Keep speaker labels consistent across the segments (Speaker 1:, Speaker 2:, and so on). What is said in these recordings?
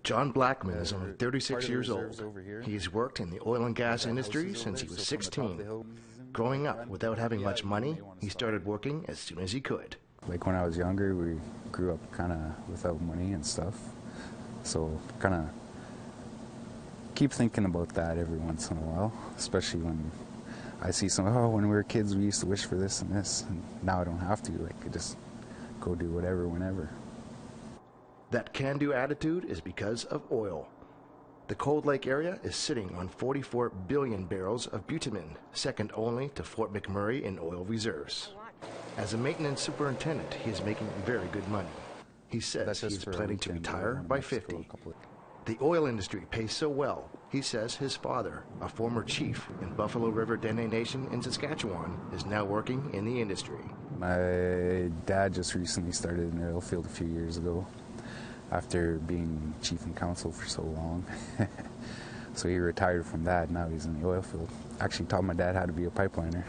Speaker 1: John Blackman is only 36 years old. He's worked in the oil and gas industry since he was 16. Growing up without having much money, he started working as soon as he could.
Speaker 2: Like when I was younger, we grew up kind of without money and stuff. So kind of keep thinking about that every once in a while, especially when I see when we were kids, we used to wish for this and this, and now I don't have to. Like, I just go do whatever, whenever.
Speaker 1: That can-do attitude is because of oil. The Cold Lake area is sitting on 44 billion barrels of bitumen, second only to Fort McMurray in oil reserves. As a maintenance superintendent, he is making very good money. He says he is planning to retire by 50. The oil industry pays so well, he says his father, a former chief in Buffalo River Dene Nation in Saskatchewan, is now working in the industry.
Speaker 2: My dad just recently started in the oil field a few years ago, after being chief and counsel for so long. So he retired from that, now he's in the oil field. Actually taught my dad how to be a pipeliner.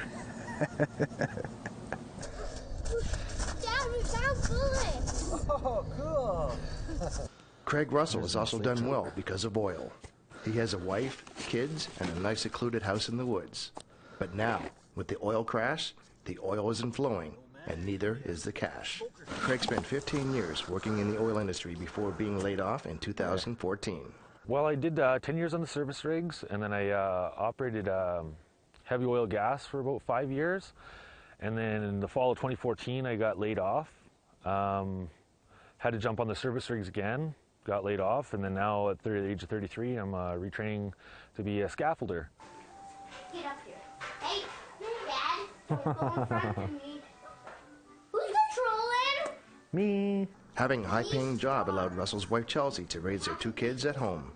Speaker 3: Dad, we found bullets!
Speaker 4: Oh, cool!
Speaker 1: Craig Russell has also done well because of oil. He has a wife, kids, and a nice secluded house in the woods. But now, with the oil crash, the oil isn't flowing, and neither is the cash. Craig spent 15 years working in the oil industry before being laid off in 2014.
Speaker 5: Well, I did 10 years on the service rigs, and then I operated heavy oil gas for about 5 years. And then in the fall of 2014, I got laid off. Had to jump on the service rigs again, got laid off, and then now at the age of 33, I'm retraining to be a scaffolder.
Speaker 3: Get up here. Hey, Dad, don't go in front of me. Who's controlling?
Speaker 5: Me.
Speaker 1: Having a high-paying job allowed Russell's wife Chelsea to raise their 2 kids at home.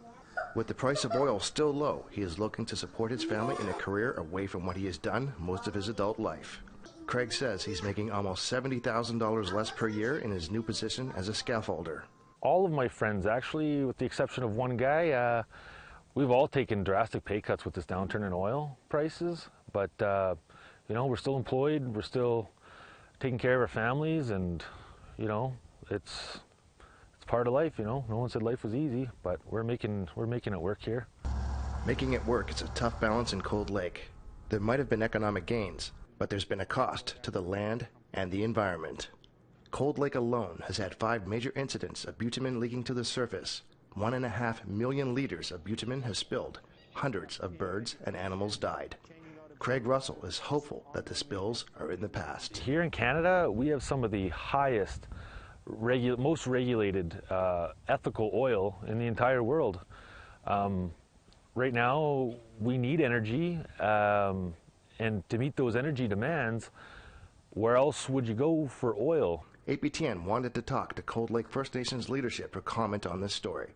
Speaker 1: With the price of oil still low, he is looking to support his family in a career away from what he has done most of his adult life. Craig says he's making almost $70,000 less per year in his new position as a scaffolder.
Speaker 5: All of my friends, actually, with the exception of one guy, we've all taken drastic pay cuts with this downturn in oil prices. But, you know, we're still employed, we're still taking care of our families, and, you know, it's part of life, you know. No one said life was easy, but we're making it work here.
Speaker 1: Making it work is a tough balance in Cold Lake. There might have been economic gains, but there's been a cost to the land and the environment. Cold Lake alone has had 5 major incidents of bitumen leaking to the surface. 1.5 million liters of bitumen has spilled. Hundreds of birds and animals died. Craig Russell is hopeful that the spills are in the past.
Speaker 5: Here in Canada, we have some of the highest, most regulated ethical oil in the entire world. Right now, we need energy. And to meet those energy demands, where else would you go for oil?
Speaker 1: APTN wanted to talk to Cold Lake First Nations leadership for comment on this story.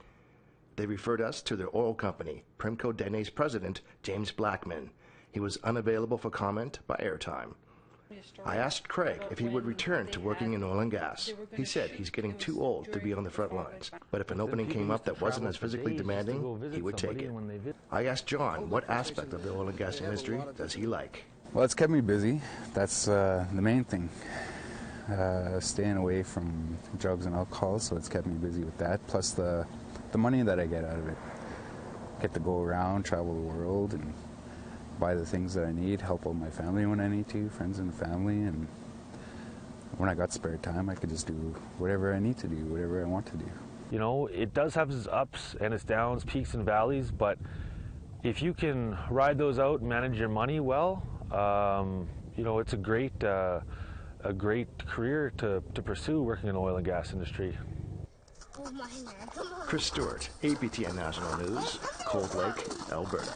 Speaker 1: They referred us to their oil company, Primco Dene's president, James Blackman. He was unavailable for comment by airtime. I asked Craig if he would return to working in oil and gas. He said he's getting too old to be on the front lines, but if an opening came up that wasn't as physically demanding, he would take it. I asked John what aspect of the oil and gas industry does he like.
Speaker 2: Well, it's kept me busy. That's the main thing. Staying away from drugs and alcohol, so it's kept me busy with that. Plus the money that I get out of it. Get to go around, travel the world, and buy the things that I need, help out my family when I need to, friends and family, and when I got spare time, I could just do whatever I need to do, whatever I want to do.
Speaker 5: You know, it does have its ups and its downs, peaks and valleys, but if you can ride those out and manage your money well, you know, it's a great career to pursue working in the oil and gas industry.
Speaker 1: Chris Stewart, APTN National News, Cold Lake, Alberta.